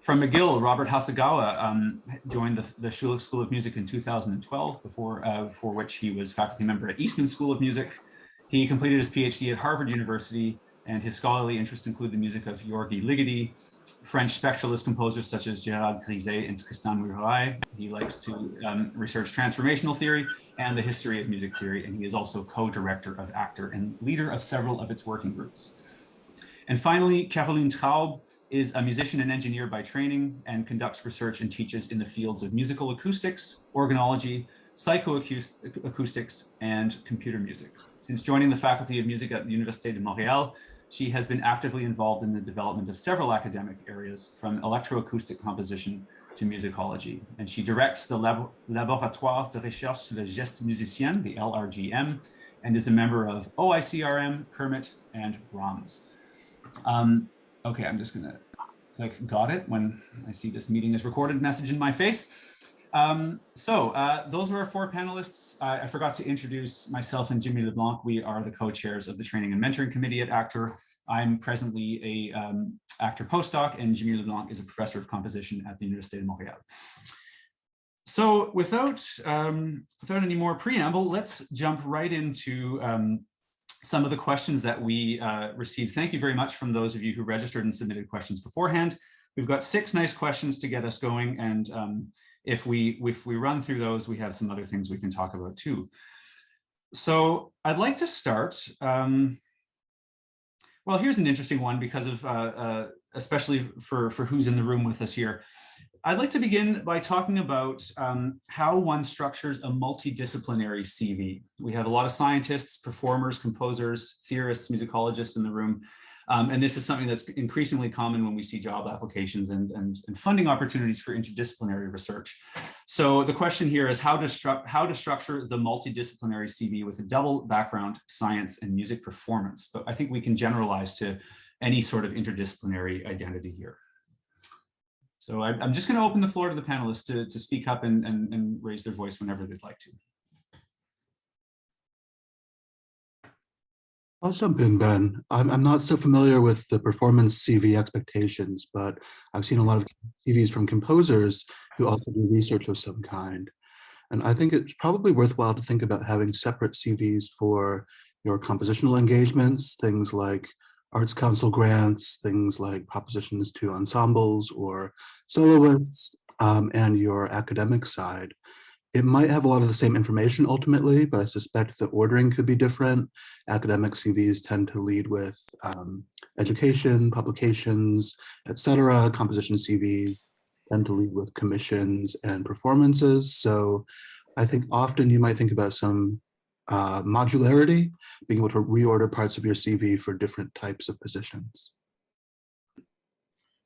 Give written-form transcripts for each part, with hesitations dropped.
From McGill, Robert Hasegawa joined the Schulich School of Music in 2012, for which he was faculty member at Eastman School of Music. He completed his PhD at Harvard University, and his scholarly interests include the music of György Ligeti, French spectralist composers such as Gérard Griset and Tristan Murail. He likes to research transformational theory and the history of music theory, and he is also co-director of ACTOR and leader of several of its working groups. And finally, Caroline Traube is a musician and engineer by training and conducts research and teaches in the fields of musical acoustics, organology, psychoacoustics, and computer music. Since joining the Faculty of Music at the Université de Montréal, she has been actively involved in the development of several academic areas, from electroacoustic composition to musicology. And she directs the Laboratoire de Recherche sur le Geste Musicien, the LRGM, and is a member of OICRM, Kermit, and Brahms. Okay, I'm just gonna click got it when I see this meeting is recorded message in my face. Those were our four panelists. I forgot to introduce myself and Jimmy LeBlanc. We are the co-chairs of the Training and Mentoring Committee at ACTOR. I'm presently a ACTOR postdoc, and Jimmy LeBlanc is a professor of composition at the Université de Montréal. So without any more preamble, let's jump right into some of the questions that we received. Thank you very much from those of you who registered and submitted questions beforehand. We've got 6 nice questions to get us going, and if we run through those, we have some other things we can talk about too. So I'd like to start. Well, here's an interesting one because of especially for who's in the room with us here. I'd like to begin by talking about how one structures a multidisciplinary CV. We have a lot of scientists, performers, composers, theorists, musicologists in the room. And this is something that's increasingly common when we see job applications and funding opportunities for interdisciplinary research. So the question here is how to structure the multidisciplinary CV with a double background, science and music performance. But I think we can generalize to any sort of interdisciplinary identity here. So I'm just going to open the floor to the panelists to speak up and raise their voice whenever they'd like to. I'll jump in, Ben. I'm not so familiar with the performance CV expectations, but I've seen a lot of CVs from composers who also do research of some kind. And I think it's probably worthwhile to think about having separate CVs for your compositional engagements, things like Arts Council grants, things like propositions to ensembles or soloists, and your academic side. It might have a lot of the same information ultimately, but I suspect the ordering could be different. Academic CVs tend to lead with education, publications, etc. Composition CVs tend to lead with commissions and performances. So I think often you might think about some modularity, being able to reorder parts of your CV for different types of positions.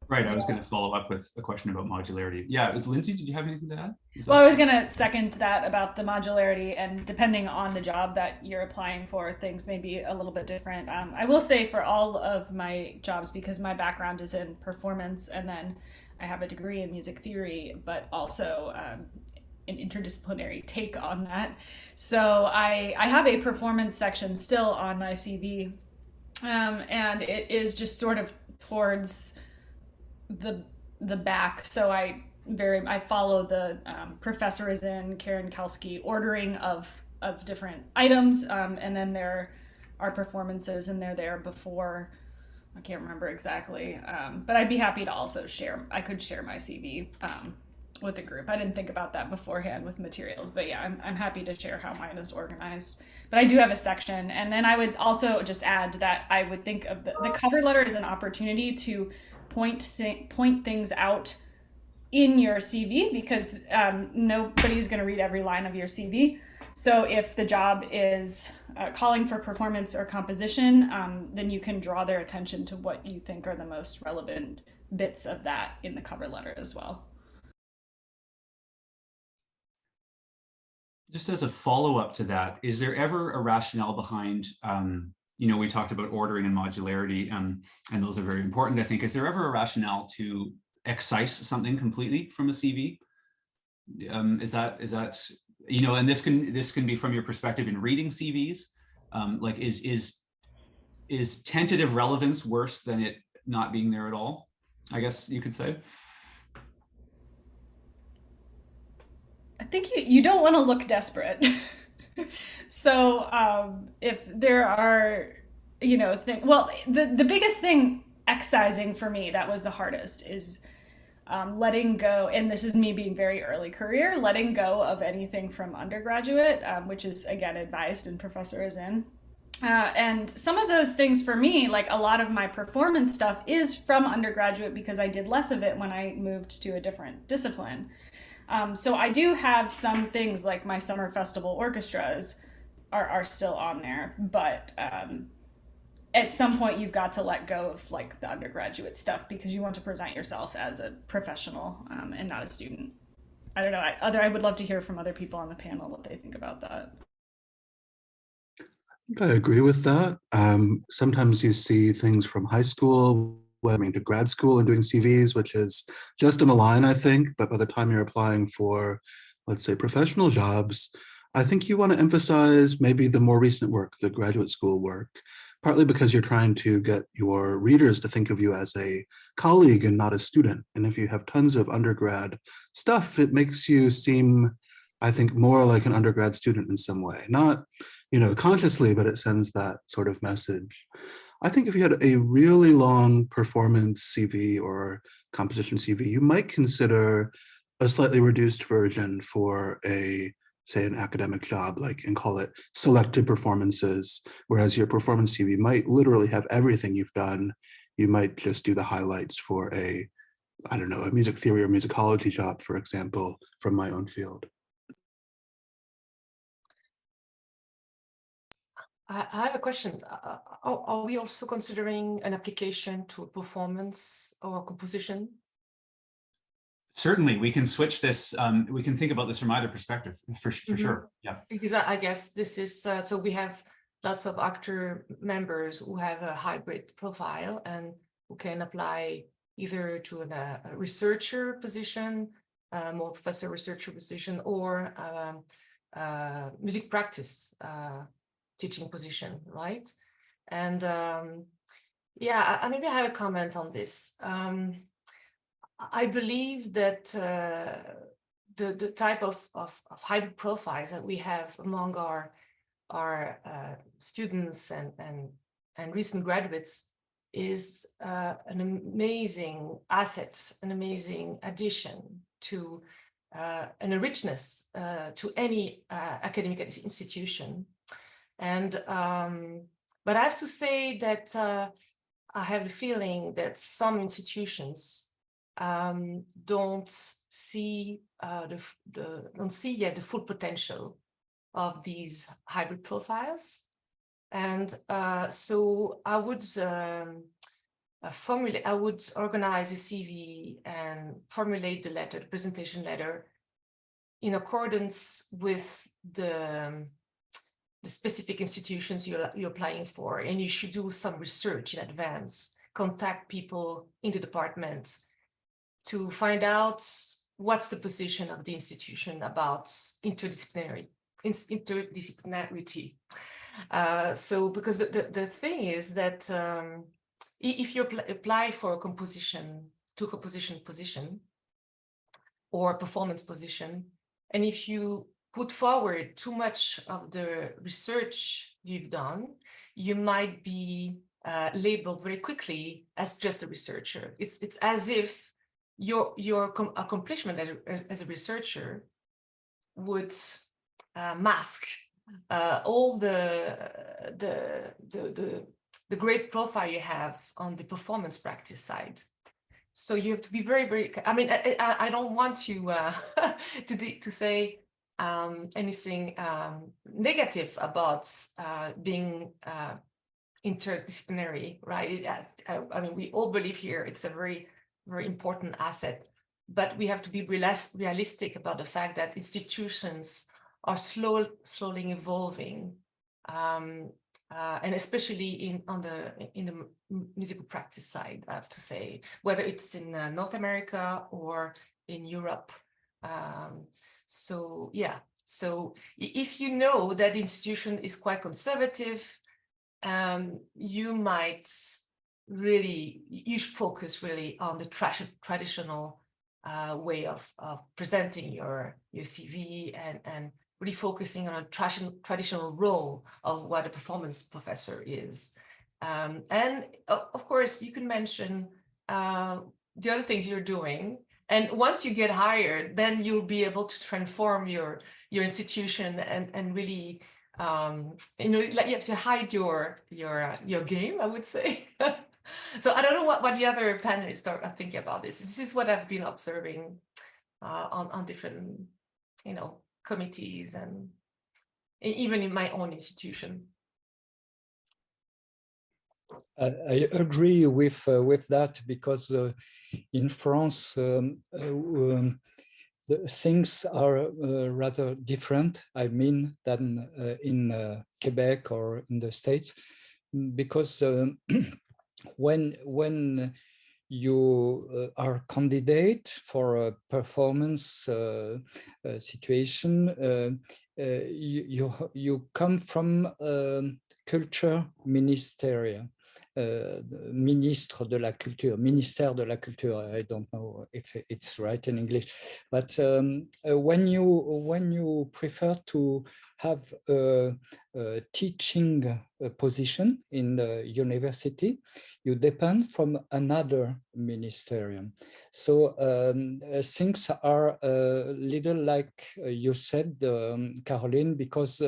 Right, I was going to follow up with a question about modularity. Yeah, Lindsey, did you have anything to add? Well, I was going to second that about the modularity, and depending on the job that you're applying for, things may be a little bit different. I will say for all of my jobs, because my background is in performance, and then I have a degree in music theory, but also an interdisciplinary take on that. So I have a performance section still on my CV, and it is just sort of towards the back. So I follow the Professor is in Karen Kalski ordering of different items, and then there are performances, and they're there before. I can't remember exactly, but I'd be happy to also share. I could share my CV with the group. I didn't think about that beforehand with materials, but yeah, I'm happy to share how mine is organized. But I do have a section, and then I would also just add that I would think of the cover letter as an opportunity to point things out in your CV, because nobody's going to read every line of your CV. So if the job is calling for performance or composition, then you can draw their attention to what you think are the most relevant bits of that in the cover letter as well. Just as a follow-up to that, is there ever a rationale behind, we talked about ordering and modularity, and those are very important, I think. Is there ever a rationale to excise something completely from a CV? Is that and this can be from your perspective in reading CVs. Like is tentative relevance worse than it not being there at all? I guess you could say. I think you don't want to look desperate. So if there are, well, the biggest thing excising for me that was the hardest is letting go, and this is me being very early career, letting go of anything from undergraduate, which is again advised and professor is in. And some of those things for me, like a lot of my performance stuff is from undergraduate because I did less of it when I moved to a different discipline. So I do have some things like my summer festival orchestras are still on there, but at some point you've got to let go of like the undergraduate stuff because you want to present yourself as a professional and not a student. I don't know. I would love to hear from other people on the panel what they think about that. I agree with that. Sometimes you see things from high school, to grad school and doing CVs, which is just in a line, I think. But by the time you're applying for, let's say, professional jobs, I think you want to emphasize maybe the more recent work, the graduate school work, partly because you're trying to get your readers to think of you as a colleague and not a student. And if you have tons of undergrad stuff, it makes you seem, I think, more like an undergrad student in some way. Not, consciously, but it sends that sort of message. I think if you had a really long performance CV or composition CV, you might consider a slightly reduced version for say an academic job, and call it selected performances, whereas your performance CV might literally have everything you've done. You might just do the highlights for a music theory or musicology job, for example, from my own field. I have a question. Are we also considering an application to a performance or composition? Certainly, we can switch this. We can think about this from either perspective, for sure. Yeah. Because I guess this is, so we have lots of actor members who have a hybrid profile and who can apply either to a researcher position, more professor researcher position, or music practice teaching position, right? And yeah, maybe I have a comment on this. I believe that the type of hybrid profiles that we have among our students and recent graduates is an amazing asset, an amazing addition to and a richness to any academic institution. And but I have to say that I have the feeling that some institutions don't see yet the full potential of these hybrid profiles. And so I would organize a CV and formulate the presentation letter in accordance with the specific institutions you're applying for, and you should do some research in advance, contact people in the department to find out what's the position of the institution about interdisciplinarity. So because the thing is that if you apply for a composition position or performance position, and if you put forward too much of the research you've done, you might be labeled very quickly as just a researcher. It's as if your accomplishment as a researcher would mask all the great profile you have on the performance practice side. So you have to be very, very. I mean, I don't want to to say anything negative about being interdisciplinary, right? I mean, we all believe here it's a very, very important asset, but we have to be realistic about the fact that institutions are slowly evolving, and especially in the musical practice side, I have to say, whether it's in North America or in Europe. So yeah, so if you know that the institution is quite conservative, you should focus really on the traditional way of presenting your CV and really focusing on a traditional role of what a performance professor is. And of course, you can mention the other things you're doing. And once you get hired, then you'll be able to transform your institution and really, you know, like you have to hide your game, I would say. So I don't know what the other panelists are thinking about this. This is what I've been observing on different, you know, committees and even in my own institution. I agree with that, because in France the things are rather different, I mean, than in Quebec or in the States, because when you are candidate for a performance situation, you come from culture ministerial. Ministre de la Culture, Ministère de la Culture. I don't know if it's right in English, but when you prefer to have a teaching position in the university, you depend from another ministerium. So things are a little like you said, Caroline, because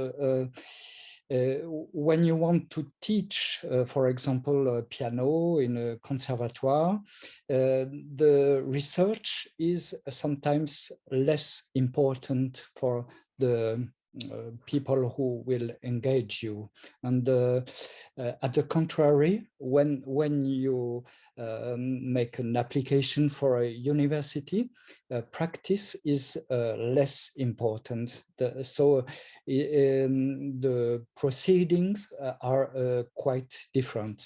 when you want to teach, for example, piano in a conservatoire, the research is sometimes less important for the people who will engage you. And at the contrary, when you make an application for a university, practice is less important. So the proceedings are quite different.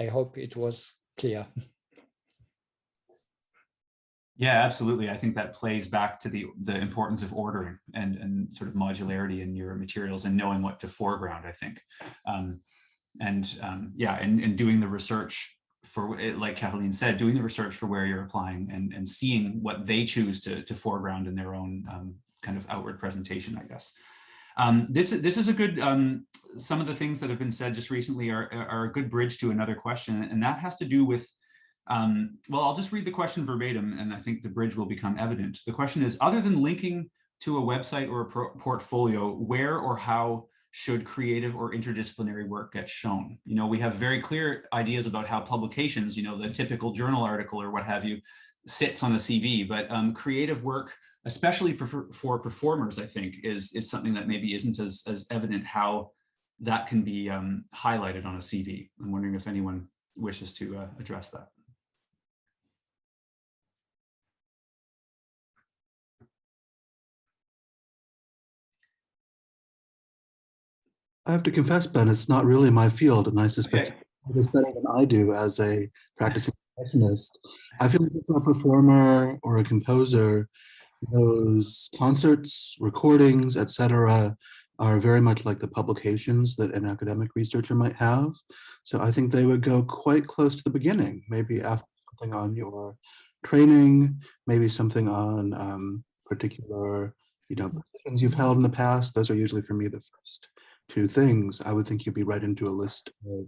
I hope it was clear. Yeah, absolutely. I think that plays back to the importance of ordering and sort of modularity in your materials and knowing what to foreground, I think. Yeah, and doing the research for, like Caroline said, doing the research for where you're applying and seeing what they choose to foreground in their own kind of outward presentation, I guess. This is a good, some of the things that have been said just recently are a good bridge to another question, and that has to do with, well, I'll just read the question verbatim, and I think the bridge will become evident. The question is, other than linking to a website or a portfolio, where or how should creative or interdisciplinary work get shown? You know, we have very clear ideas about how publications, you know, the typical journal article or what have you, sits on a CV, but creative work, especially for performers, I think, is something that maybe isn't as evident how that can be highlighted on a CV. I'm wondering if anyone wishes to address that. I have to confess, Ben, it's not really my field, and I suspect it's better than I do as a practicing percussionist. I feel like for a performer or a composer, those concerts, recordings, etc., are very much like the publications that an academic researcher might have. So I think they would go quite close to the beginning, maybe after something on your training, maybe something on particular, you know, positions you've held in the past. Those are usually, for me, the first two things. I would think you'd be right into a list of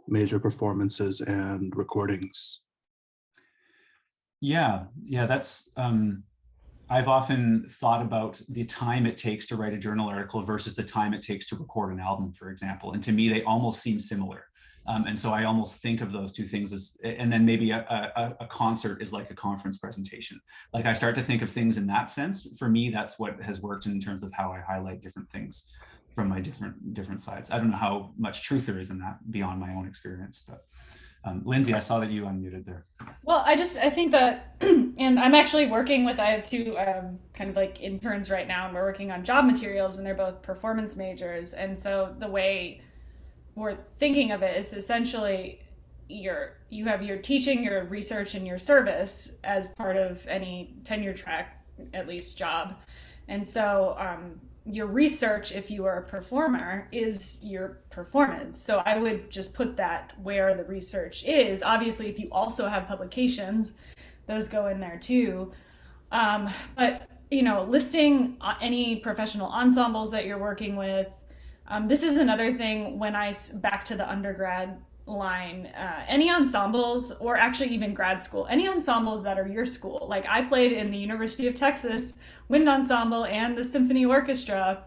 major performances and recordings. Yeah, that's, I've often thought about the time it takes to write a journal article versus the time it takes to record an album, for example. And to me, they almost seem similar. And so I almost think of those two things as, and then maybe a concert is like a conference presentation. Like I start to think of things in that sense. For me, that's what has worked in terms of how I highlight different things from my different sides. I don't know how much truth there is in that beyond my own experience, but Lindsay, I saw that you unmuted there. Well, I think that, and I'm actually working with, I have two kind of like interns right now, and we're working on job materials, and they're both performance majors. And so the way we're thinking of it is essentially you have your teaching, your research, and your service as part of any tenure track, at least, job. And so your research, if you are a performer, is your performance. So I would just put that where the research is. Obviously, if you also have publications, those go in there too. But you know, listing any professional ensembles that you're working with. This is another thing when back to the undergrad line, any ensembles, or actually even grad school, any ensembles that are your school. Like I played in the University of Texas Wind Ensemble and the Symphony Orchestra.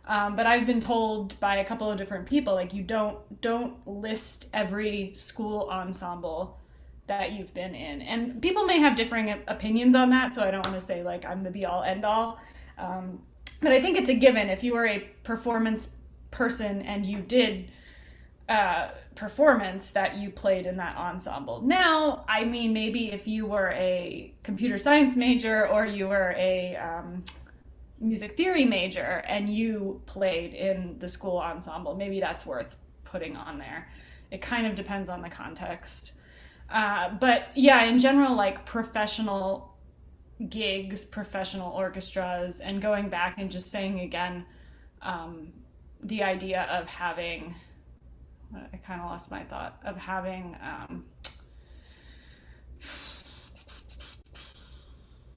But I've been told by a couple of different people, like you don't list every school ensemble that you've been in. And people may have differing opinions on that, so I don't want to say like I'm the be all end all. But I think it's a given. If you are a performance person and you did performance, that you played in that ensemble. Now, I mean, maybe if you were a computer science major or you were a music theory major and you played in the school ensemble, maybe that's worth putting on there. It kind of depends on the context. But yeah, in general, like professional gigs, professional orchestras, and going back and just saying again, the idea of having, I kind of lost my thought, of having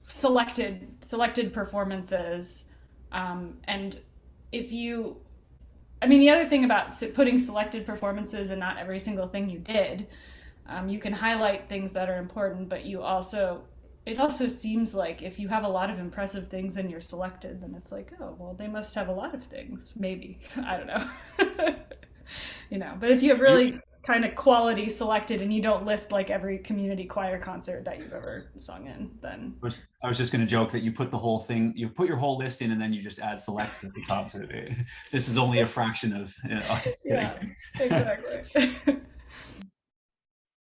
selected performances. And if you, I mean, the other thing about putting selected performances and not every single thing you did, you can highlight things that are important, but it also seems like if you have a lot of impressive things and you're selected, then it's like, oh, well, they must have a lot of things, maybe. I don't know. You know, but if you have really kind of quality selected and you don't list like every community choir concert that you've ever sung in, then. I was just going to joke that you put the whole thing, you put your whole list in and then you just add selected at the top to it. This is only a fraction of, you know, yeah, exactly.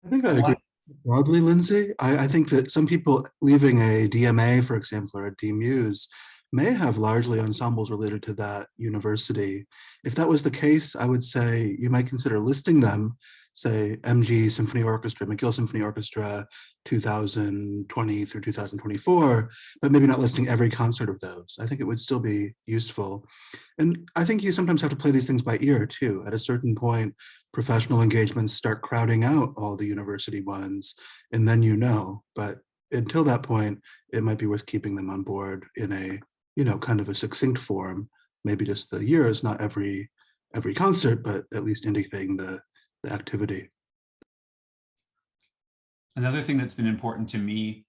I think I agree broadly, Lindsay. I think that some people leaving a DMA, for example, or a DMUS may have largely ensembles related to that university. If that was the case, I would say you might consider listing them, say MG Symphony Orchestra, McGill Symphony Orchestra, 2020 through 2024, but maybe not listing every concert of those. I think it would still be useful. And I think you sometimes have to play these things by ear too. At a certain point, professional engagements start crowding out all the university ones, and then you know, but until that point, it might be worth keeping them on board in a, you know, kind of a succinct form, maybe just the years, not every concert, but at least indicating the activity. Another thing that's been important to me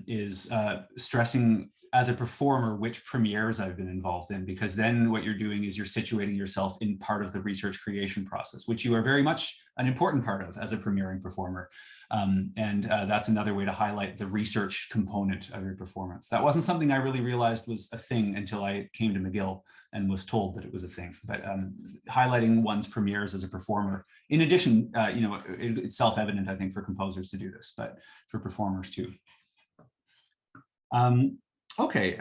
is stressing as a performer which premieres I've been involved in, because then what you're doing is you're situating yourself in part of the research creation process, which you are very much an important part of as a premiering performer. And that's another way to highlight the research component of your performance. That wasn't something I really realized was a thing until I came to McGill and was told that it was a thing. But highlighting one's premieres as a performer, in addition, you know, it's self-evident, I think, for composers to do this, but for performers too. Okay,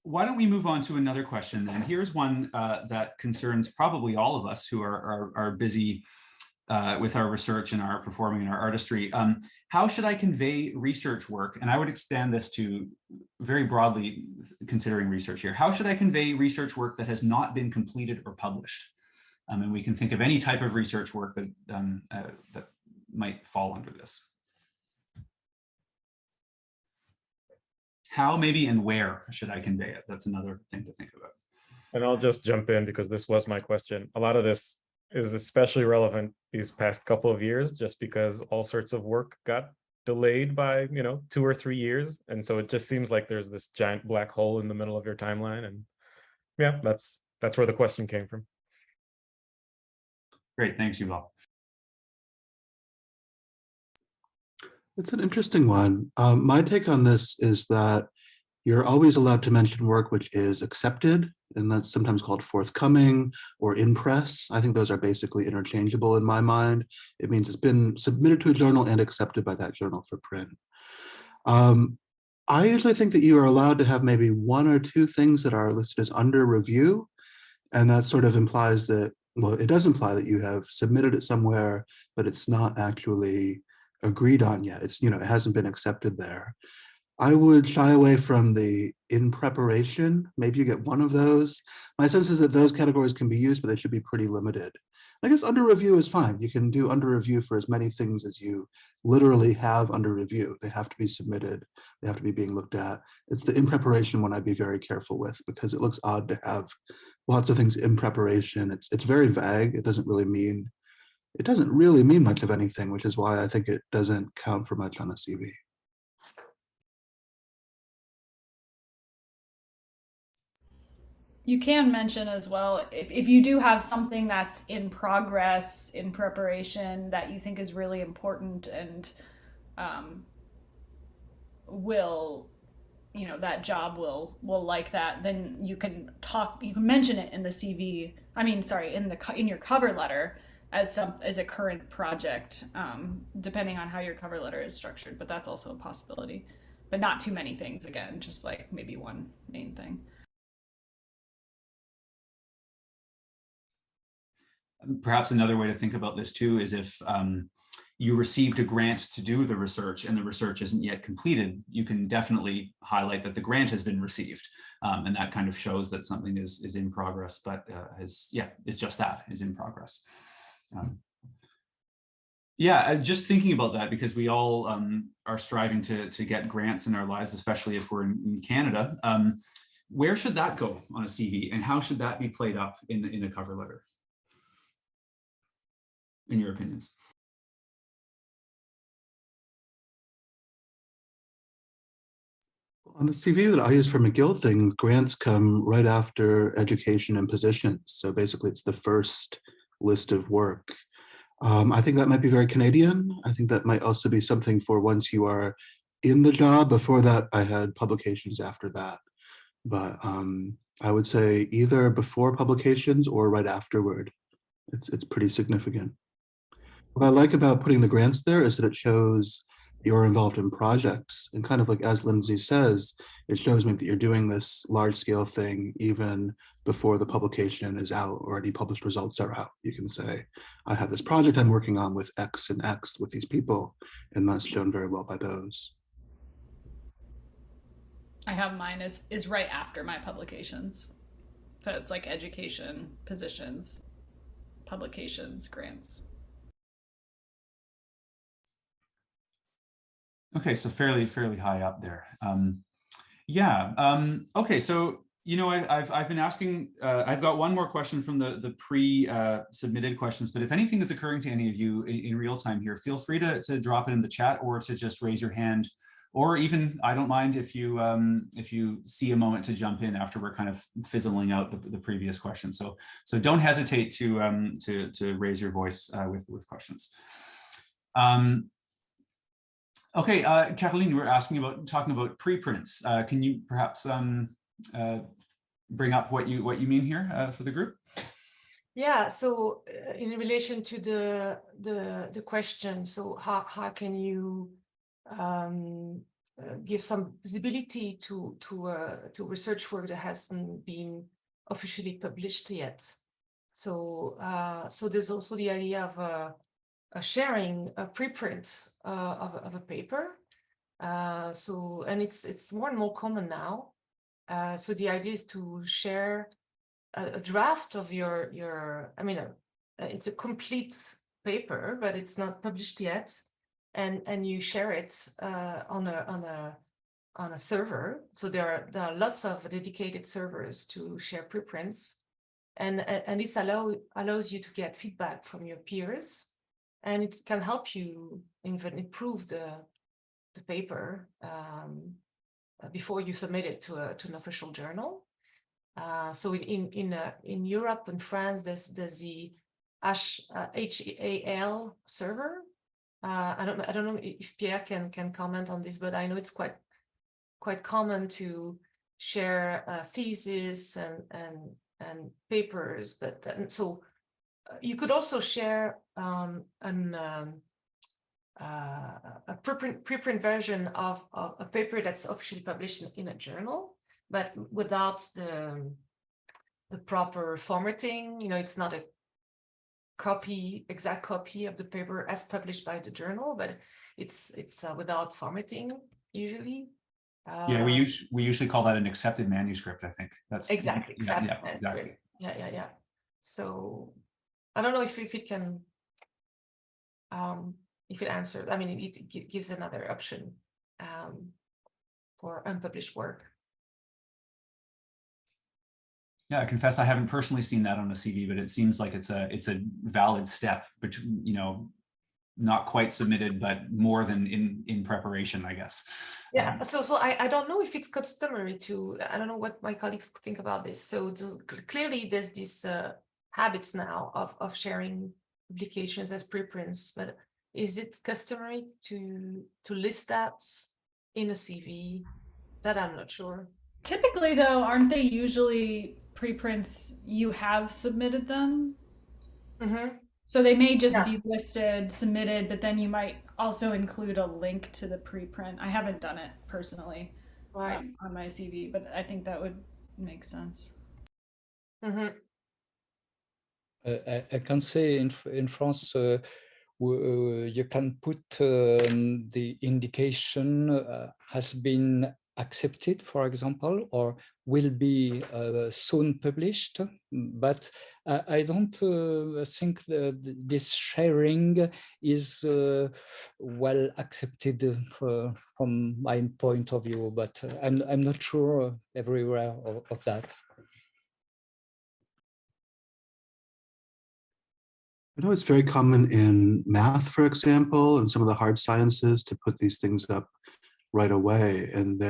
why don't we move on to another question then? Here's one that concerns probably all of us who are busy with our research and our performing and our artistry. How should I convey research work? And I would extend this to very broadly considering research here. How should I convey research work that has not been completed or published? And we can think of any type of research work that, that might fall under this. How, maybe, and where should I convey it? That's another thing to think about. And I'll just jump in because this was my question. A lot of this is especially relevant these past couple of years, just because all sorts of work got delayed by, you know, 2 or 3 years. And so it just seems like there's this giant black hole in the middle of your timeline. And yeah, that's where the question came from. Great, thanks, Yuval. It's an interesting one. My take on this is that you're always allowed to mention work which is accepted, and that's sometimes called forthcoming or in press. I think those are basically interchangeable in my mind. It means it's been submitted to a journal and accepted by that journal for print. I usually think that you are allowed to have maybe 1 or 2 things that are listed as under review, and that sort of implies that, well, it does imply that you have submitted it somewhere, but it's not actually agreed on yet. It's, you know, it hasn't been accepted there. I would shy away from the in preparation. Maybe you get 1 of those. My sense is that those categories can be used, but they should be pretty limited. I guess under review is fine. You can do under review for as many things as you literally have under review. They have to be submitted. They have to be being looked at. It's the in preparation one I'd be very careful with, because it looks odd to have lots of things in preparation. It's very vague. It doesn't really mean much of anything, which is why I think it doesn't count for much on a CV. You can mention as well, if you do have something that's in progress, in preparation, that you think is really important and that job will like that, then you can mention it in the CV. I mean, sorry, in your cover letter as a current project, depending on how your cover letter is structured. But that's also a possibility. But not too many things. Again, just like maybe one main thing. Perhaps another way to think about this too is if you received a grant to do the research and the research isn't yet completed, you can definitely highlight that the grant has been received. And that kind of shows that something is in progress, but is just that, is in progress. Just thinking about that, because we all are striving to get grants in our lives, especially if we're in Canada. Where should that go on a CV, and how should that be played up in a cover letter, in your opinions? On the CV that I use for McGill thing, grants come right after education and positions. So basically it's the first list of work. I think that might be very Canadian. I think that might also be something for once you are in the job. Before that, I had publications after that. But I would say either before publications or right afterward. It's pretty significant. What I like about putting the grants there is that it shows you're involved in projects, and kind of like as Lindsey says, it shows me that you're doing this large scale thing even before the publication is out or any published results are out. You can say, I have this project I'm working on with X and X with these people, and that's shown very well by those. I have mine is right after my publications. So it's like education, positions, publications, grants. Okay, so fairly high up there. Okay, so I've been asking. I've got one more question from the pre-submitted questions, but if anything is occurring to any of you in real time here, feel free to drop it in the chat or to just raise your hand, or even I don't mind if you see a moment to jump in after we're kind of fizzling out the previous question. So don't hesitate to raise your voice with questions. Okay, Caroline, you were talking about preprints. Can you perhaps bring up what you mean here for the group? Yeah. So in relation to the question, so how can you give some visibility to research work that hasn't been officially published yet? So there's also the idea of sharing a preprint of a paper. And it's more and more common now. So the idea is to share a draft of your it's a complete paper, but it's not published yet, and you share it on a server. So there are lots of dedicated servers to share preprints, and this allows you to get feedback from your peers. And it can help you even improve the paper before you submit it to an official journal. So in Europe and France, there's the HAL server. I don't know if Pierre can comment on this, but I know it's quite common to share theses and papers. But so you could also share a preprint version of a paper that's officially published in a journal, but without the proper formatting. It's not a exact copy of the paper as published by the journal, but it's without formatting usually. Yeah, we usually call that an accepted manuscript. I think that's exactly accepted manuscript. Yeah. So I don't know if it can, if it answers. I mean, it gives another option for unpublished work. Yeah, I confess I haven't personally seen that on a CV, but it seems like it's a valid step, but not quite submitted, but more than in preparation, I guess. Yeah. So I don't know if it's customary to. I don't know what my colleagues think about this. So clearly, there's this habits now of sharing publications as preprints, but is it customary to list that in a CV? That I'm not sure. Typically, though, aren't they usually preprints you have submitted them? Mm-hmm. So they may just be listed, submitted, but then you might also include a link to the preprint. I haven't done it personally on my CV, but I think that would make sense. Mm-hmm. I can say in France, you can put the indication has been accepted, for example, or will be soon published. But I don't think this sharing is well accepted from my point of view. But I'm not sure everywhere of that. I know it's very common in math, for example, and some of the hard sciences to put these things up right away. And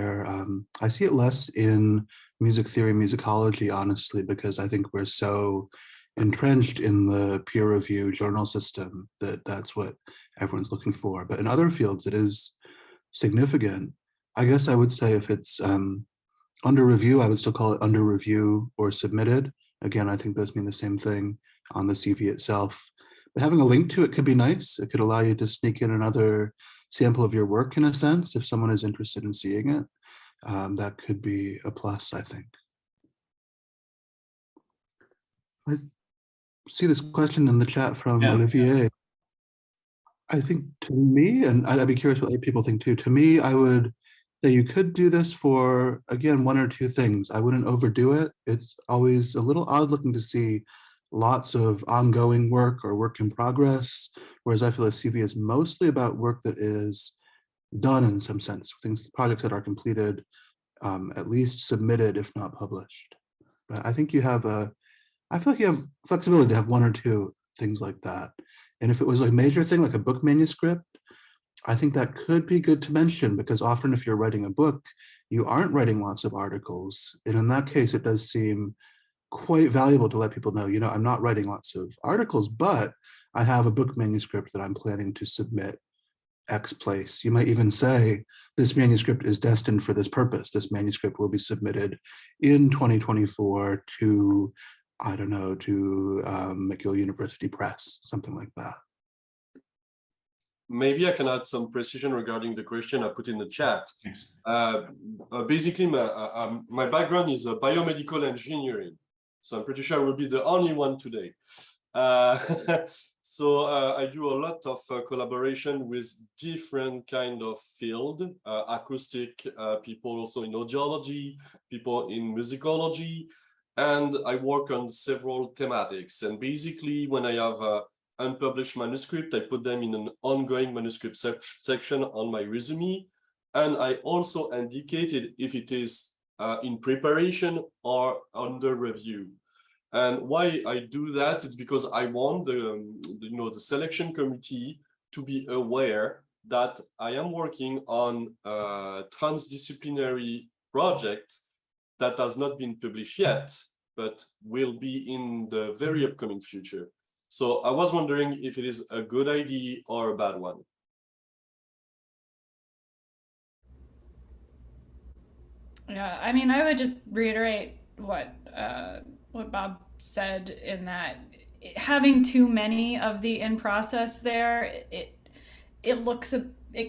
I see it less in music theory, musicology, honestly, because I think we're so entrenched in the peer review journal system that that's what everyone's looking for. But in other fields, it is significant. I guess I would say if it's under review, I would still call it under review or submitted. Again, I think those mean the same thing on the CV itself. But having a link to it could be nice. It could allow you to sneak in another sample of your work in a sense. If someone is interested in seeing it, that could be a plus, I think. I see this question in the chat from Olivier. I think to me, and I'd be curious what other people think too, to me, I would say you could do this for, again, one or two things. I wouldn't overdo it. It's always a little odd looking to see lots of ongoing work or work in progress, whereas I feel a CV is mostly about work that is done in some sense, projects that are completed, at least submitted, if not published. But I think I feel like you have flexibility to have one or two things like that. And if it was a major thing, like a book manuscript, I think that could be good to mention, because often if you're writing a book, you aren't writing lots of articles. And in that case, it does seem quite valuable to let people know, I'm not writing lots of articles, but I have a book manuscript that I'm planning to submit X place. You might even say, this manuscript is destined for this purpose. This manuscript will be submitted in 2024 to, I don't know, to McGill University Press, something like that. Maybe I can add some precision regarding the question I put in the chat. Basically, my background is biomedical engineering. So I'm pretty sure I will be the only one today. So I do a lot of collaboration with different kind of field, acoustic people, also in audiology, people in musicology, and I work on several thematics. And basically, when I have unpublished manuscript, I put them in an ongoing manuscript section on my resume. And I also indicated if it is in preparation or under review. And why I do that, it's because I want the selection committee to be aware that I am working on a transdisciplinary project that has not been published yet, but will be in the very upcoming future. So I was wondering if it is a good idea or a bad one. Yeah, I mean, I would just reiterate what Bob said, in that having too many of the in process there, it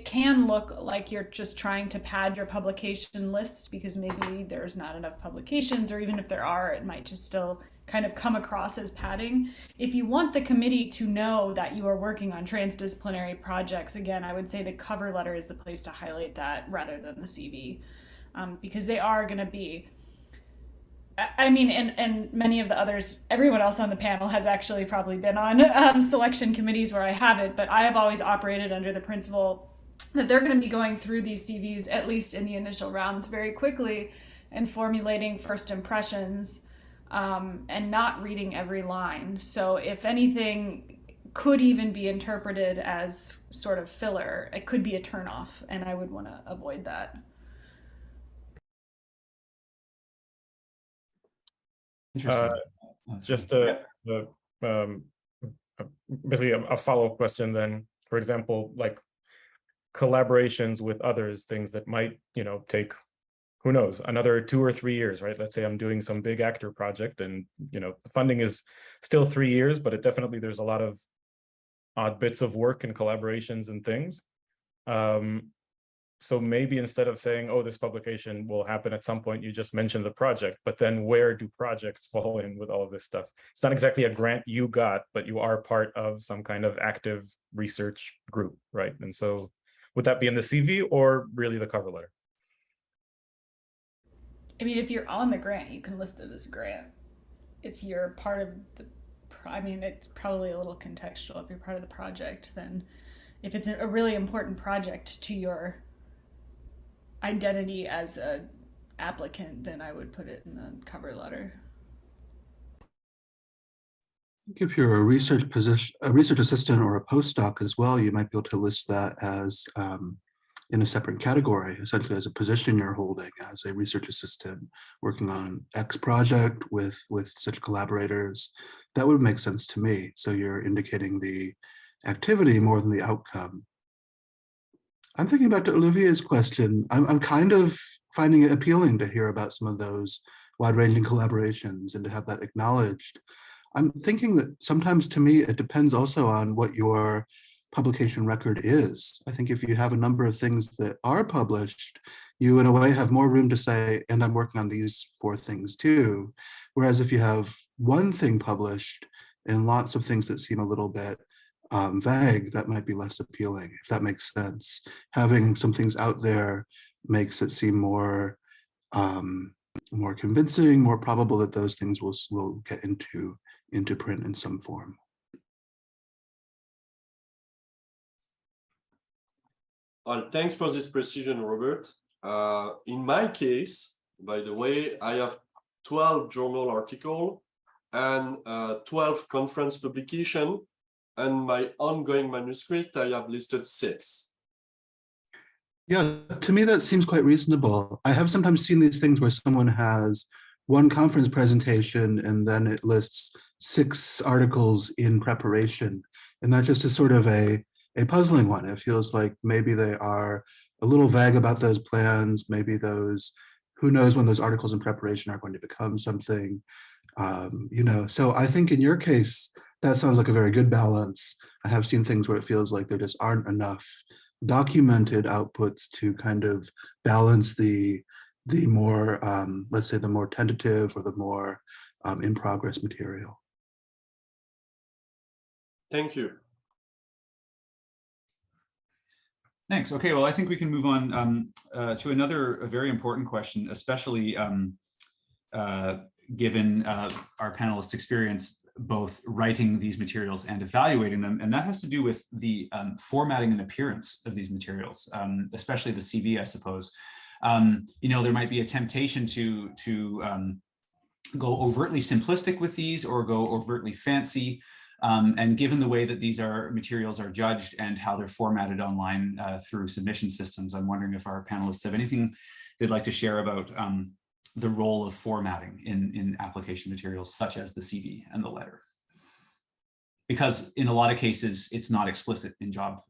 can look like you're just trying to pad your publication lists, because maybe there's not enough publications, or even if there are, it might just still kind of come across as padding. If you want the committee to know that you are working on transdisciplinary projects, again, I would say the cover letter is the place to highlight that rather than the CV, because they are going to be I mean, and many of the others, everyone else on the panel has actually probably been on selection committees where I haven't, but I have always operated under the principle that they're going to be going through these CVs, at least in the initial rounds, very quickly and formulating first impressions and not reading every line. So if anything could even be interpreted as sort of filler, it could be a turnoff, and I would want to avoid that. Interesting. Just basically a follow-up question then. For example, like collaborations with others, things that might, take, who knows, another 2 or 3 years, right? Let's say I'm doing some big actor project and, the funding is still 3 years, but there's a lot of odd bits of work and collaborations and things. So maybe instead of saying, oh, this publication will happen at some point, you just mention the project, but then where do projects fall in with all of this stuff? It's not exactly a grant you got, but you are part of some kind of active research group, right? And so would that be in the CV or really the cover letter? I mean, if you're on the grant, you can list it as a grant. If you're part of it's probably a little contextual. If you're part of the project, then if it's a really important project to your identity as an applicant, then I would put it in the cover letter. If you're a research assistant or a postdoc as well, you might be able to list that as in a separate category, essentially as a position you're holding as a research assistant working on X project with such collaborators. That would make sense to me. So you're indicating the activity more than the outcome. I'm thinking back to Olivier's question. I'm kind of finding it appealing to hear about some of those wide-ranging collaborations and to have that acknowledged. I'm thinking that sometimes, to me, it depends also on what your publication record is. I think if you have a number of things that are published, you in a way have more room to say, and I'm working on these 4 things too. Whereas if you have one thing published and lots of things that seem a little bit vague, that might be less appealing, if that makes sense. Having some things out there makes it seem more more convincing, more probable that those things will get into print in some form. Well, thanks for this precision, Robert. In my case, by the way, I have 12 journal articles and 12 conference publications, and my ongoing manuscript, I have listed 6. Yeah, to me, that seems quite reasonable. I have sometimes seen these things where someone has one conference presentation and then it lists 6 articles in preparation. And that just is sort of a puzzling one. It feels like maybe they are a little vague about those plans. Maybe those, who knows when those articles in preparation are going to become something, So I think in your case, that sounds like a very good balance. I have seen things where it feels like there just aren't enough documented outputs to kind of balance the more, let's say, the more tentative or the more in progress material. Thank you. Thanks. Okay, well, I think we can move on to another very important question, especially given our panelists' experience both writing these materials and evaluating them, and that has to do with the formatting and appearance of these materials, especially the CV, I suppose. There might be a temptation to go overtly simplistic with these or go overtly fancy. And given the way that these materials are judged and how they're formatted online through submission systems, I'm wondering if our panelists have anything they'd like to share about the role of formatting in application materials such as the CV and the letter. Because in a lot of cases, it's not explicit in job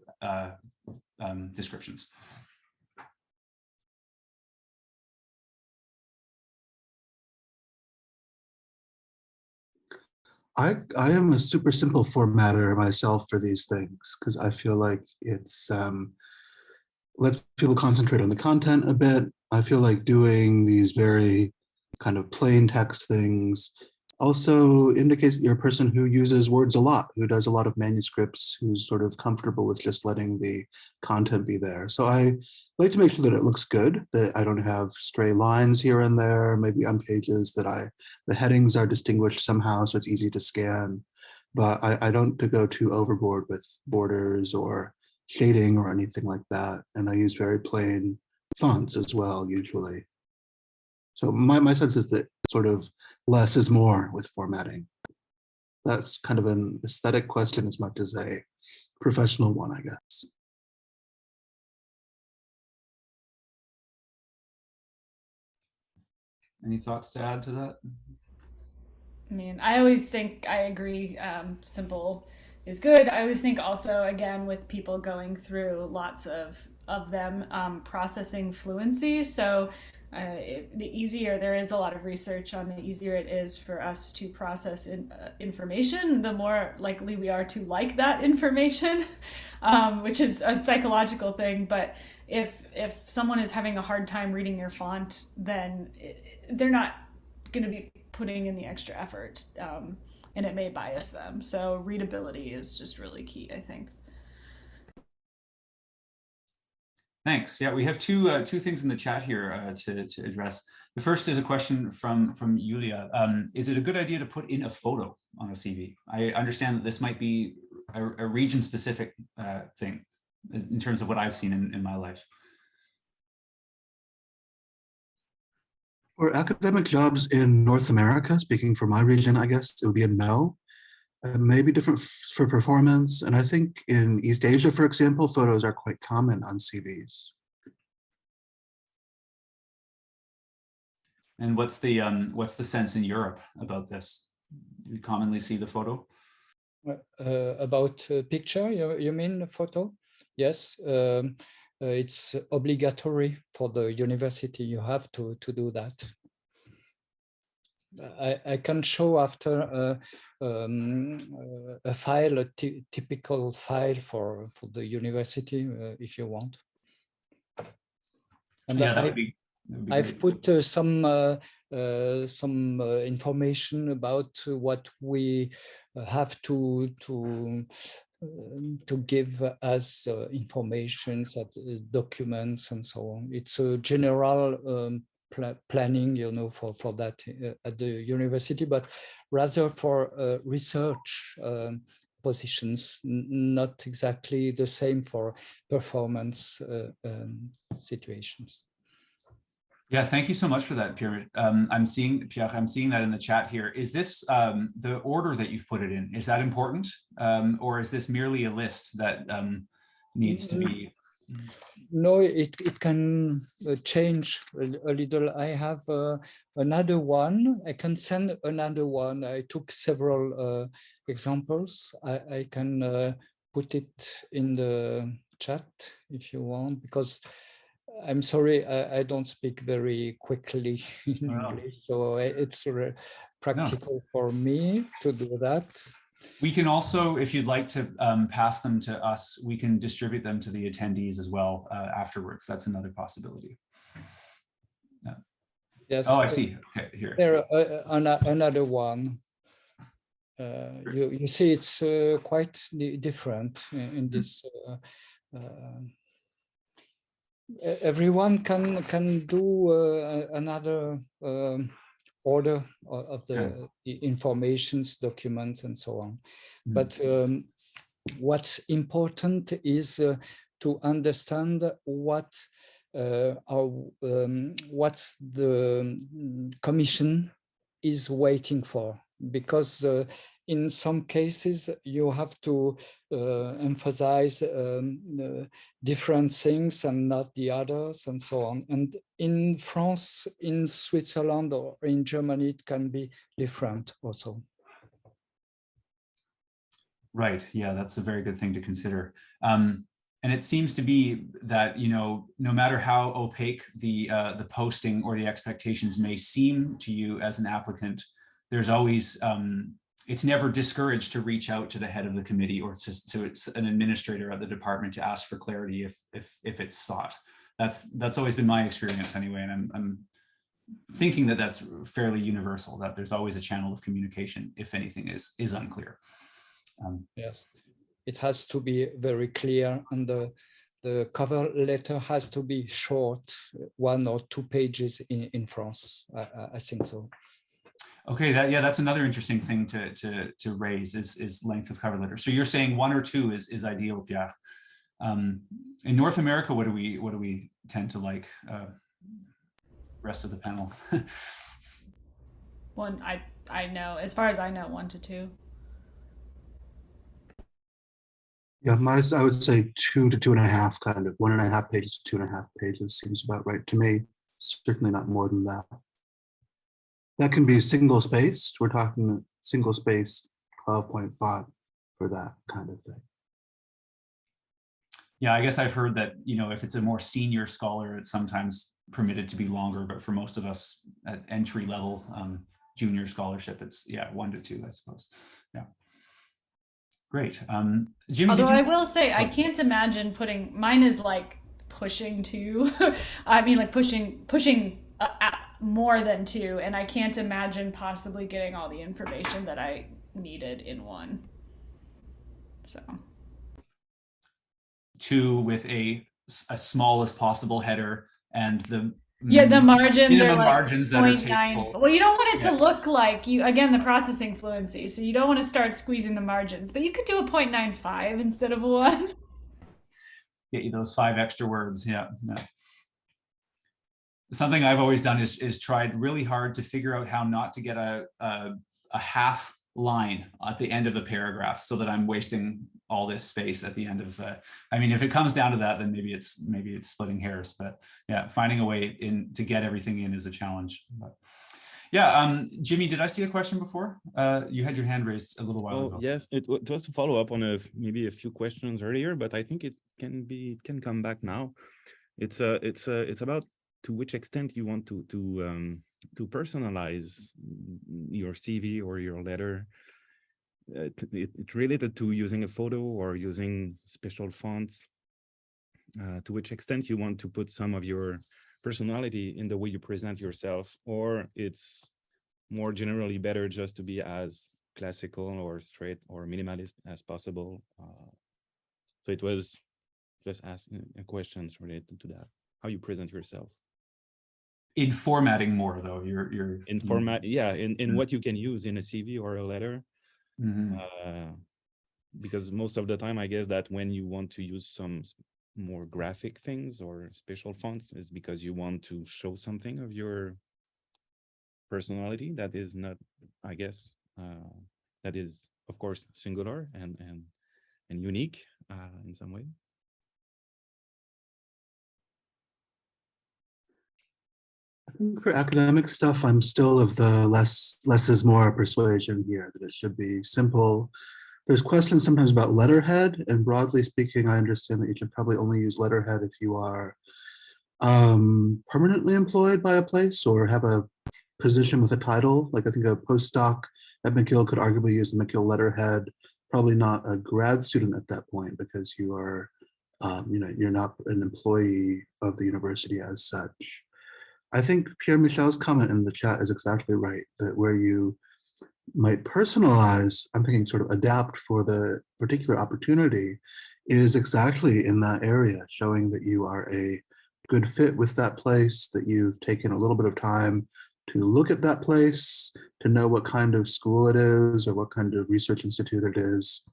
descriptions. I am a super simple formatter myself for these things because I feel like it's lets people concentrate on the content a bit. I feel like doing these very kind of plain text things also indicates that you're a person who uses words a lot, who does a lot of manuscripts, who's sort of comfortable with just letting the content be there. So I like to make sure that it looks good, that I don't have stray lines here and there, maybe on pages that the headings are distinguished somehow so it's easy to scan. But I don't to go too overboard with borders or shading or anything like that. And I use very plain fonts as well, usually. So my sense is that sort of less is more with formatting. That's kind of an aesthetic question as much as a professional one, I guess. Any thoughts to add to that? I mean, I always think I agree, simple is good. I always think also, again, with people going through lots of them, processing fluency. So the easier, there is a lot of research on the easier it is for us to process information, the more likely we are to like that information, which is a psychological thing. But if someone is having a hard time reading your font, then they're not going to be putting in the extra effort, and it may bias them. So readability is just really key, I think. Thanks. Yeah, we have two things in the chat here to address. The first is a question from Julia. Is it a good idea to put in a photo on a CV? I understand that this might be a region-specific thing in terms of what I've seen in my life. For academic jobs in North America, speaking for my region, I guess it would be a no. Maybe different for performance. And I think in East Asia, for example, photos are quite common on CVs. And what's the sense in Europe about this? Do we commonly see the photo? About picture, you mean photo? Yes, it's obligatory for the university. You have to do that. I can show after a file, a typical file for the university, if you want. And yeah, that would be I've put some information about what we have to give as information, documents, and so on. It's a general planning, you know, for that at the university, but rather for research positions, not exactly the same for performance situations. Yeah, thank you so much for that, Pierre. I'm seeing that in the chat here. Is this the order that you've put it in? Is that important, or is this merely a list that needs to be? No, it can change a little. I have another one. I can send another one. I took several examples. I can put it in the chat if you want, because I'm sorry, I don't speak very quickly in English, so it's practical for me to do that. We can also, if you'd like to pass them to us, we can distribute them to the attendees as well afterwards. That's another possibility. Yeah. Yes. Oh, I see. Okay, here. There, another one. You see, it's quite different in this. Everyone can do another order of the informations, documents, and so on. But what's important is to understand what's the commission is waiting for, because in some cases you have to emphasize different things and not the others, and so on. And in France, in Switzerland, or in Germany, it can be different also. Right. Yeah, that's a very good thing to consider. And it seems to be that, you know, no matter how opaque the posting or the expectations may seem to you as an applicant, there's always it's never discouraged to reach out to the head of the committee or to an administrator at the department to ask for clarity if it's sought. That's always been my experience anyway, and I'm thinking that that's fairly universal, that there's always a channel of communication if anything is unclear. Yes, it has to be very clear, and the cover letter has to be short, 1 or 2 pages in France. I think so. Okay, that's another interesting thing to raise is length of cover letter. So you're saying 1 or 2 is ideal, Pierre. In North America, what do we tend to like? Rest of the panel. One, I know, as far as I know, 1 to 2. Yeah, I would say 2 to 2.5, kind of 1.5 pages to 2.5 pages seems about right to me. Certainly not more than that. That can be single spaced. We're talking single spaced 12.5 for that kind of thing. Yeah, I guess I've heard that, if it's a more senior scholar, it's sometimes permitted to be longer, but for most of us at entry level junior scholarship, it's 1 to 2, I suppose. Yeah. Great. Jimmy, although I will say, I can't imagine mine is like pushing 2. I mean, like pushing more than 2, and I can't imagine possibly getting all the information that I needed in 1. So 2 with a smallest possible header and the margins are like margins that are 0.9. tasteful. Well, you don't want it to look like the processing fluency, so you don't want to start squeezing the margins, but you could do a 0.95 instead of 1. Get you those 5 extra words. Yeah. Something I've always done is tried really hard to figure out how not to get a half line at the end of the paragraph so that I'm wasting all this space at the end of I mean, if it comes down to that, then maybe it's splitting hairs, but yeah, finding a way to get everything in is a challenge. But yeah, Jimmy, did I see a question before? You had your hand raised a little while ago. Yes, it was to follow up on maybe a few questions earlier, but I think it can come back now. It's about to which extent you want to personalize your CV or your letter. It's related to using a photo or using special fonts. To which extent you want to put some of your personality in the way you present yourself, or it's more generally better just to be as classical or straight or minimalist as possible. So it was just asking questions related to that, how you present yourself. In formatting more though, you're in format, in what you can use in a CV or a letter. Because most of the time, I guess that when you want to use some more graphic things or special fonts, it's because you want to show something of your personality that is not, I guess, that is of course singular and unique in some way. I think for academic stuff, I'm still of the less is more persuasion here, that it should be simple. There's questions sometimes about letterhead, and broadly speaking, I understand that you should probably only use letterhead if you are permanently employed by a place or have a position with a title. Like I think a postdoc at McGill could arguably use the McGill letterhead, probably not a grad student at that point because you are, you're not an employee of the university as such. I think Pierre Michel's comment in the chat is exactly right, that where you might personalize, I'm thinking sort of adapt for the particular opportunity, is exactly in that area, showing that you are a good fit with that place, that you've taken a little bit of time to look at that place, to know what kind of school it is or what kind of research institute it is.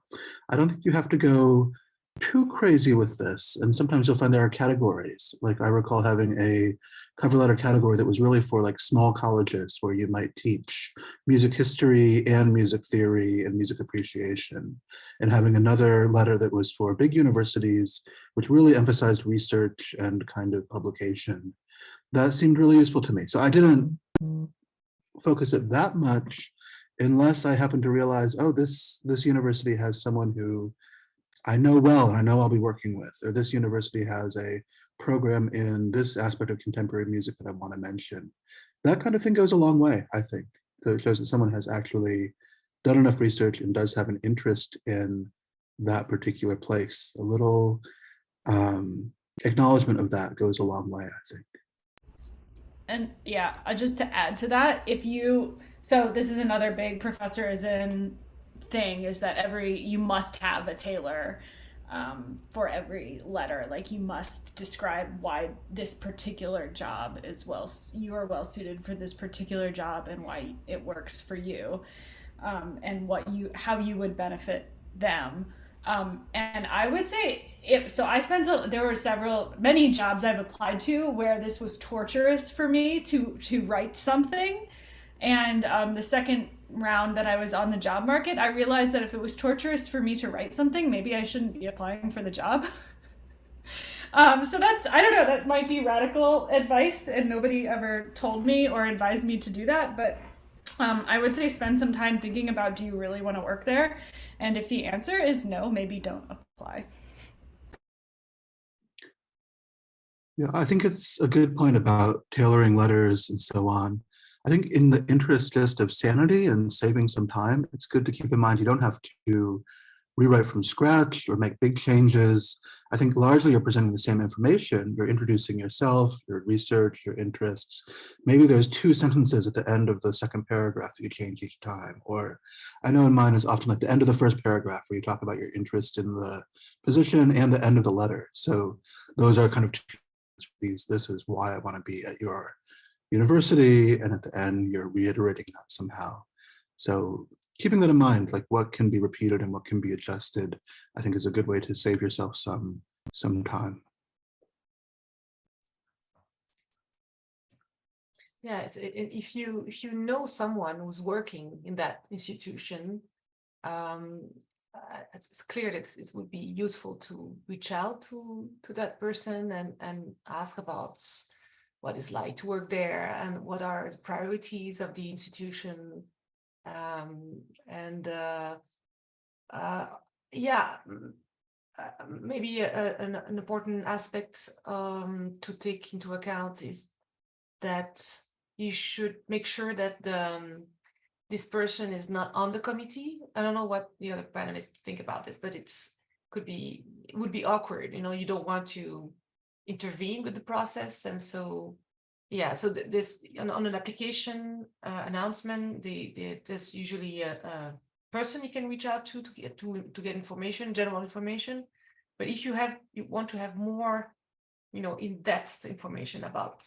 I don't think you have to go too crazy with this. And sometimes you'll find there are categories. Like I recall having a cover letter category that was really for like small colleges where you might teach music history and music theory and music appreciation, and having another letter that was for big universities, which really emphasized research and kind of publication. That seemed really useful to me. So I didn't focus it that much unless I happened to realize, oh, this university has someone who I know well and I know I'll be working with, or this university has a program in this aspect of contemporary music that I want to mention. That kind of thing goes a long way, I think. So it shows that someone has actually done enough research and does have an interest in that particular place. A little acknowledgement of that goes a long way, I think. And yeah, just to add to that, so this is another big professorism thing, is that you must have a tailor for every letter. Like, you must describe why this particular job you are well suited for this particular job, and why it works for you, and how you would benefit them. And I would say, there were many jobs I've applied to where this was torturous for me to write something. And the second round that I was on the job market, I realized that if it was torturous for me to write something, maybe I shouldn't be applying for the job. So I don't know, that might be radical advice, and nobody ever told me or advised me to do that. But I would say spend some time thinking about, do you really want to work there? And if the answer is no, maybe don't apply. Yeah, I think it's a good point about tailoring letters and so on. I think in the interest just of sanity and saving some time, it's good to keep in mind you don't have to rewrite from scratch or make big changes. I think largely you're presenting the same information. You're introducing yourself, your research, your interests. Maybe there's 2 sentences at the end of the second paragraph that you change each time. Or I know in mine is often like the end of the first paragraph where you talk about your interest in the position, and the end of the letter. So those are kind of this is why I want to be at your university, and at the end you're reiterating that somehow. So keeping that in mind, like what can be repeated and what can be adjusted, I think is a good way to save yourself some time. Yeah, if you know someone who's working in that institution, it's clear that it would be useful to reach out to that person and ask about what it's like to work there, and what are the priorities of the institution. Maybe an important aspect to take into account is that you should make sure that this person is not on the committee. I don't know what the other panelists think about this, but it would be awkward. You don't want to intervene with the process, and so yeah. So this on an application announcement, there's usually a person you can reach out to get information, general information. But if you want to have more, in-depth information about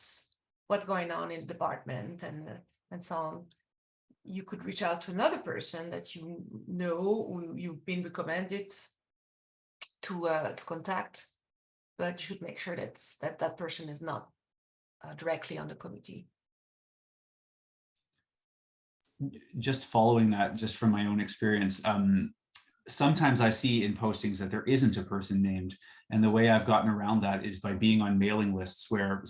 what's going on in the department and so on, you could reach out to another person that who you've been recommended to contact, but you should make sure that person is not directly on the committee. Just following that, just from my own experience, sometimes I see in postings that there isn't a person named, and the way I've gotten around that is by being on mailing lists where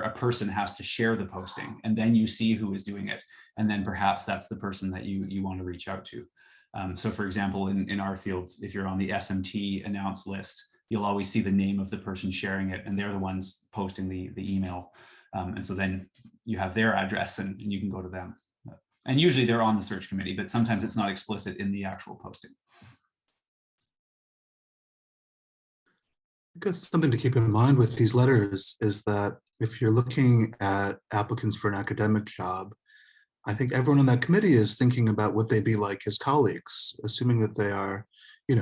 a person has to share the posting, and then you see who is doing it, and then perhaps that's the person that you want to reach out to. So for example, in our field, if you're on the SMT announced list, you'll always see the name of the person sharing it, and they're the ones posting the email. And so then you have their address and you can go to them. And usually they're on the search committee, but sometimes it's not explicit in the actual posting. I guess something to keep in mind with these letters is that if you're looking at applicants for an academic job, I think everyone on that committee is thinking about what they'd be like as colleagues, assuming that they are,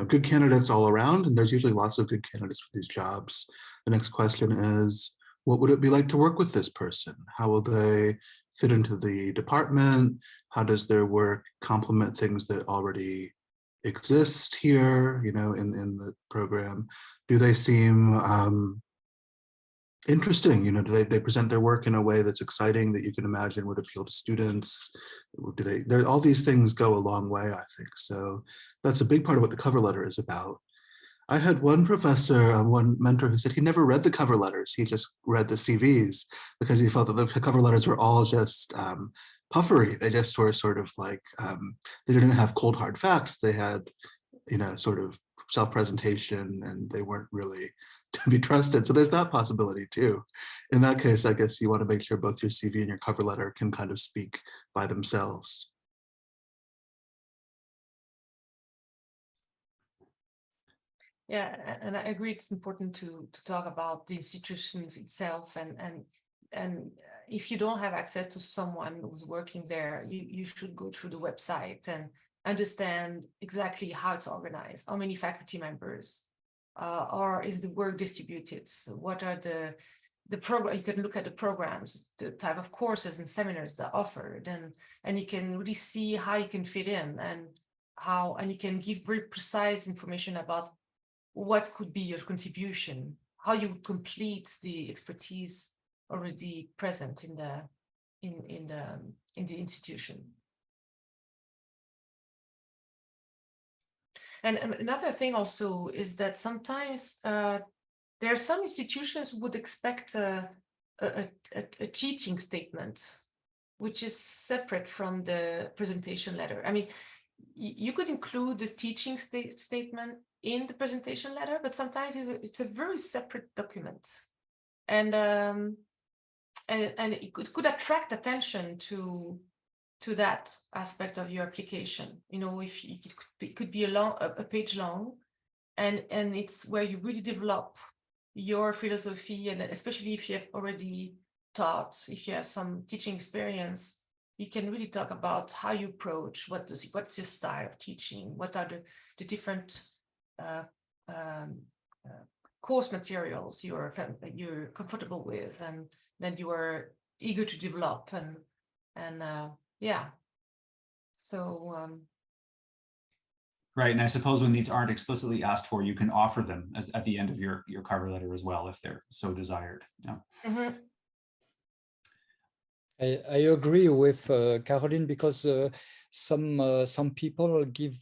good candidates all around, and there's usually lots of good candidates for these jobs. The next question is, what would it be like to work with this person? How will they fit into the department? How does their work complement things that already exist here, in the program? Do they seem interesting? Do they present their work in a way that's exciting, that you can imagine would appeal to students? All these things go a long way, I think. So that's a big part of what the cover letter is about. I had one professor, one mentor, who said he never read the cover letters. He just read the CVs because he felt that the cover letters were all just puffery. They just were sort of like, they didn't have cold hard facts. They had, sort of self-presentation, and they weren't really to be trusted. So there's that possibility too. In that case, I guess you want to make sure both your CV and your cover letter can kind of speak by themselves. Yeah, and I agree it's important to talk about the institutions itself and if you don't have access to someone who's working there, you should go through the website and understand exactly how it's organized, how many faculty members, or is the work distributed? So what are the program? You can look at the programs, the type of courses and seminars that are offered, and you can really see how you can fit in, and you can give very precise information about what could be your contribution, how you complete the expertise already present in the institution. And another thing also is that sometimes there are some institutions who would expect a teaching statement, which is separate from the presentation letter. I mean, you could include the teaching statement in the presentation letter, but sometimes it's a very separate document, and it could attract attention to that aspect of your application. You know, if it could be a page long, and it's where you really develop your philosophy, and especially if you have already taught, if you have some teaching experience, you can really talk about how you approach, what's your style of teaching, what are the different course materials you're comfortable with, and that you are eager to develop, and yeah. So right, and I suppose when these aren't explicitly asked for, you can offer them at the end of your cover letter as well, if they're so desired. Yeah. mm-hmm. I agree with Caroline, because some people give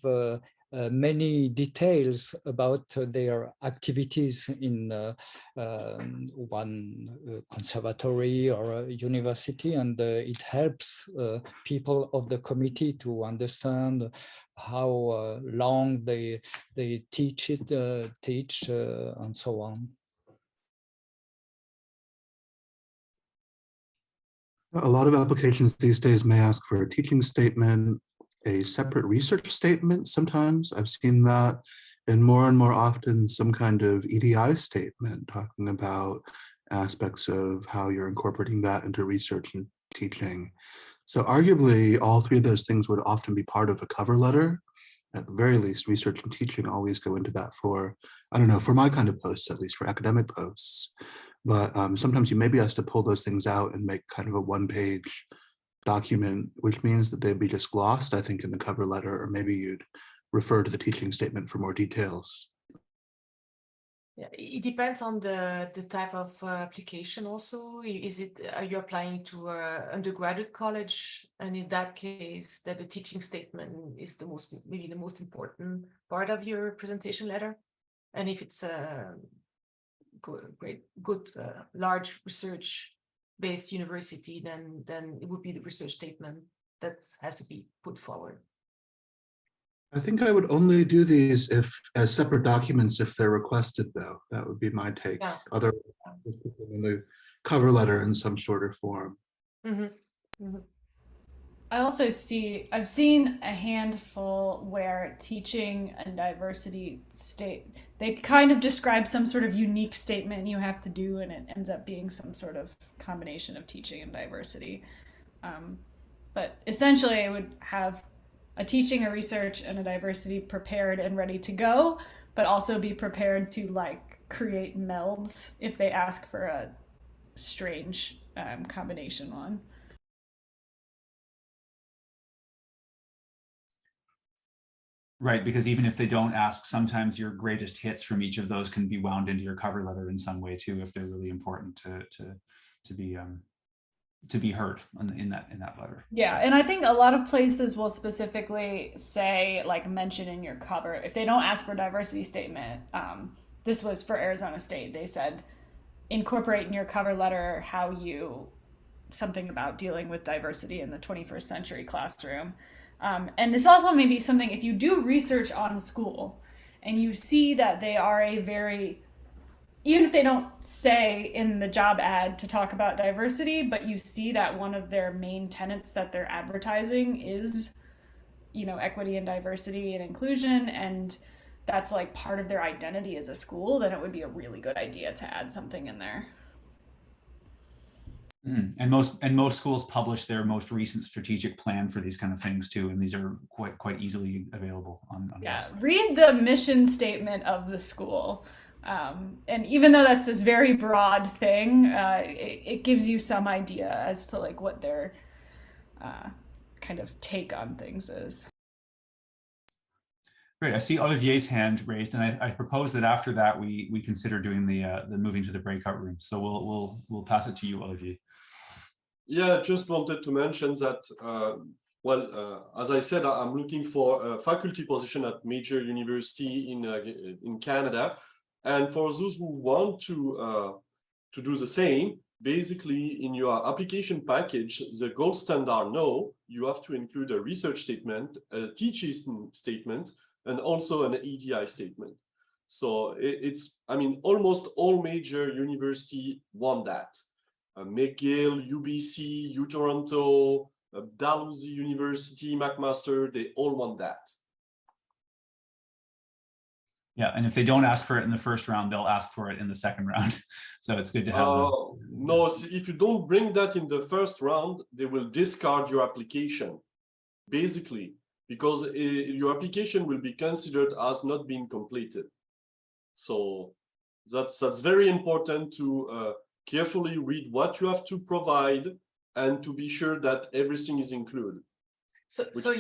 many details about their activities in one conservatory or a university, and it helps people of the committee to understand how long they teach and so on. A lot of applications these days may ask for a teaching statement, a separate research statement. Sometimes I've seen that, and more often some kind of EDI statement talking about aspects of how you're incorporating that into research and teaching. So arguably all three of those things would often be part of a cover letter. At the very least, research and teaching always go into that for, I don't know, for my kind of posts, at least for academic posts. But sometimes you may be asked to pull those things out and make kind of a one-page document, which means that they'd be just glossed, I think, in the cover letter, or maybe you'd refer to the teaching statement for more details. Yeah, it depends on the type of application also. Are you applying to an undergraduate college? And in that case, that the teaching statement is maybe the most important part of your presentation letter. And if it's a good large research-based university, then it would be the research statement that has to be put forward. I think I would only do these as separate documents if they're requested, though. That would be my take. Yeah. Otherwise, just put them in the cover letter in some shorter form. Mm-hmm. Mm-hmm. I've seen a handful where teaching and diversity they kind of describe some sort of unique statement you have to do, and it ends up being some sort of combination of teaching and diversity. But essentially it would have a teaching, a research, and a diversity prepared and ready to go, but also be prepared to like create melds if they ask for a strange combination one. Right, because even if they don't ask, sometimes your greatest hits from each of those can be wound into your cover letter in some way too, if they're really important to be heard in that letter. Yeah, and I think a lot of places will specifically say, like, mention in your cover, if they don't ask for a diversity statement, this was for Arizona State, they said, incorporate in your cover letter something about dealing with diversity in the 21st century classroom. And this also may be something, if you do research on the school and you see that they are even if they don't say in the job ad to talk about diversity, but you see that one of their main tenets that they're advertising is, equity and diversity and inclusion, and that's like part of their identity as a school, then it would be a really good idea to add something in there. And most schools publish their most recent strategic plan for these kind of things too, and these are quite easily available on the website. Read the mission statement of the school. And even though that's this very broad thing, it gives you some idea as to like what their kind of take on things is. Great. I see Olivier's hand raised, and I propose that after that we consider doing the moving to the breakout room. So we'll pass it to you, Olivier. Yeah, just wanted to mention that. As I said, I'm looking for a faculty position at major university in Canada, and for those who want to do the same, basically in your application package, the gold standard now, you have to include a research statement, a teaching statement, and also an EDI statement. So I mean, almost all major universities want that. McGill, UBC, UToronto, Dalhousie University, McMaster, they all want that. Yeah, and if they don't ask for it in the first round, they'll ask for it in the second round. So it's good to have no, if you don't bring that in the first round, they will discard your application, basically, because your application will be considered as not being completed. So that's very important to carefully read what you have to provide and to be sure that everything is included. So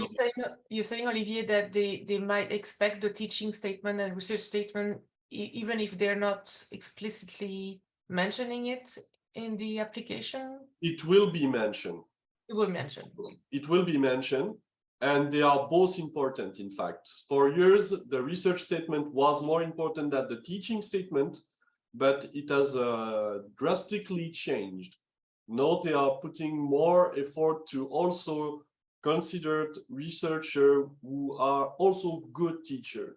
you're saying, Olivier, that they might expect the teaching statement and research statement, even if they're not explicitly mentioning it in the application? It will be mentioned. It will mention. It will be mentioned, and they are both important, in fact. For years, the research statement was more important than the teaching statement, but it has drastically changed. Now they are putting more effort to also consider researchers who are also good teachers,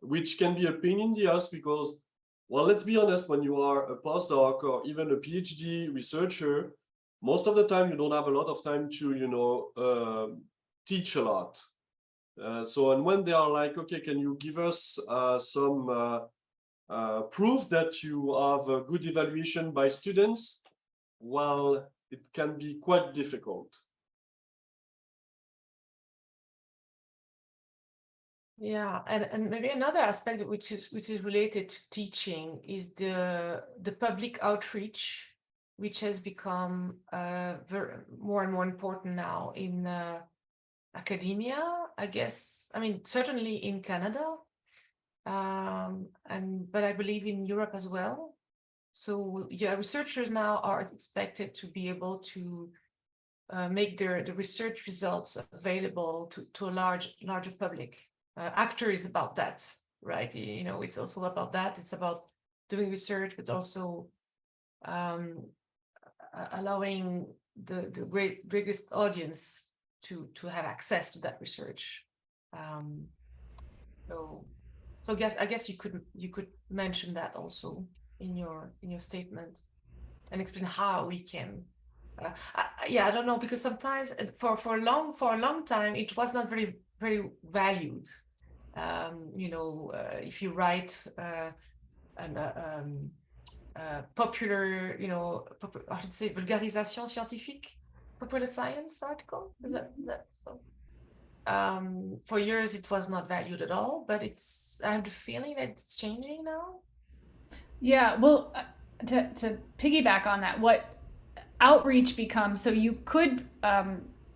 which can be a pain in the ass because, well, let's be honest, when you are a postdoc or even a PhD researcher, most of the time you don't have a lot of time to, teach a lot. And when they are like, okay, can you give us some proof that you have a good evaluation by students? Well, it can be quite difficult. Yeah, and maybe another aspect which is related to teaching is the public outreach, which has become more and more important now in academia, I guess. I mean, certainly in Canada, but I believe in Europe as well. So yeah, researchers now are expected to be able to make the research results available to a larger public. ACTOR is about that, right? It's also about that. It's about doing research, but also allowing the biggest audience to have access to that research. So I guess you could mention that also in your statement and explain how we can. I don't know, because sometimes for a long time it was not very valued. If you write popular, I should say vulgarisation scientifique, popular science article. Is that so? For years it was not valued at all, but I have the feeling that it's changing now. Yeah, well, to piggyback on that, what outreach becomes, so you could,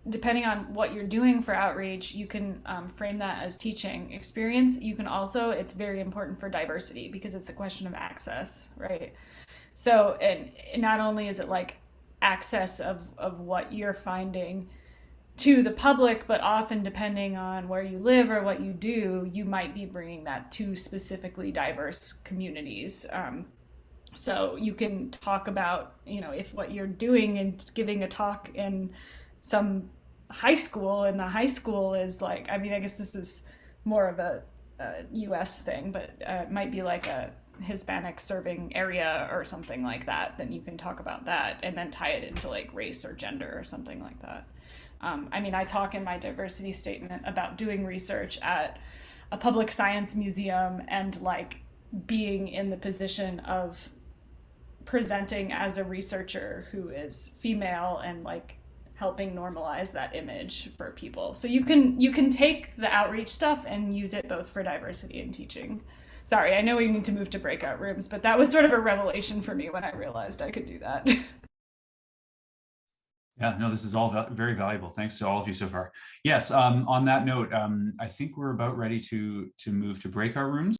depending on what you're doing for outreach, you can frame that as teaching experience. You can also, it's very important for diversity because it's a question of access, right? So, and not only is it like access of what you're finding to the public, but often depending on where you live or what you do, you might be bringing that to specifically diverse communities. So you can talk about, if what you're doing and giving a talk in some high school, and the high school is like, I mean, I guess this is more of a US thing, but it might be like a Hispanic serving area or something like that, then you can talk about that and then tie it into like race or gender or something like that. I mean, I talk in my diversity statement about doing research at a public science museum and like being in the position of presenting as a researcher who is female and like helping normalize that image for people. So you can take the outreach stuff and use it both for diversity and teaching. Sorry, I know we need to move to breakout rooms, but that was sort of a revelation for me when I realized I could do that. Yeah, no, this is all very valuable. Thanks to all of you so far. Yes, on that note, I think we're about ready to move to breakout rooms.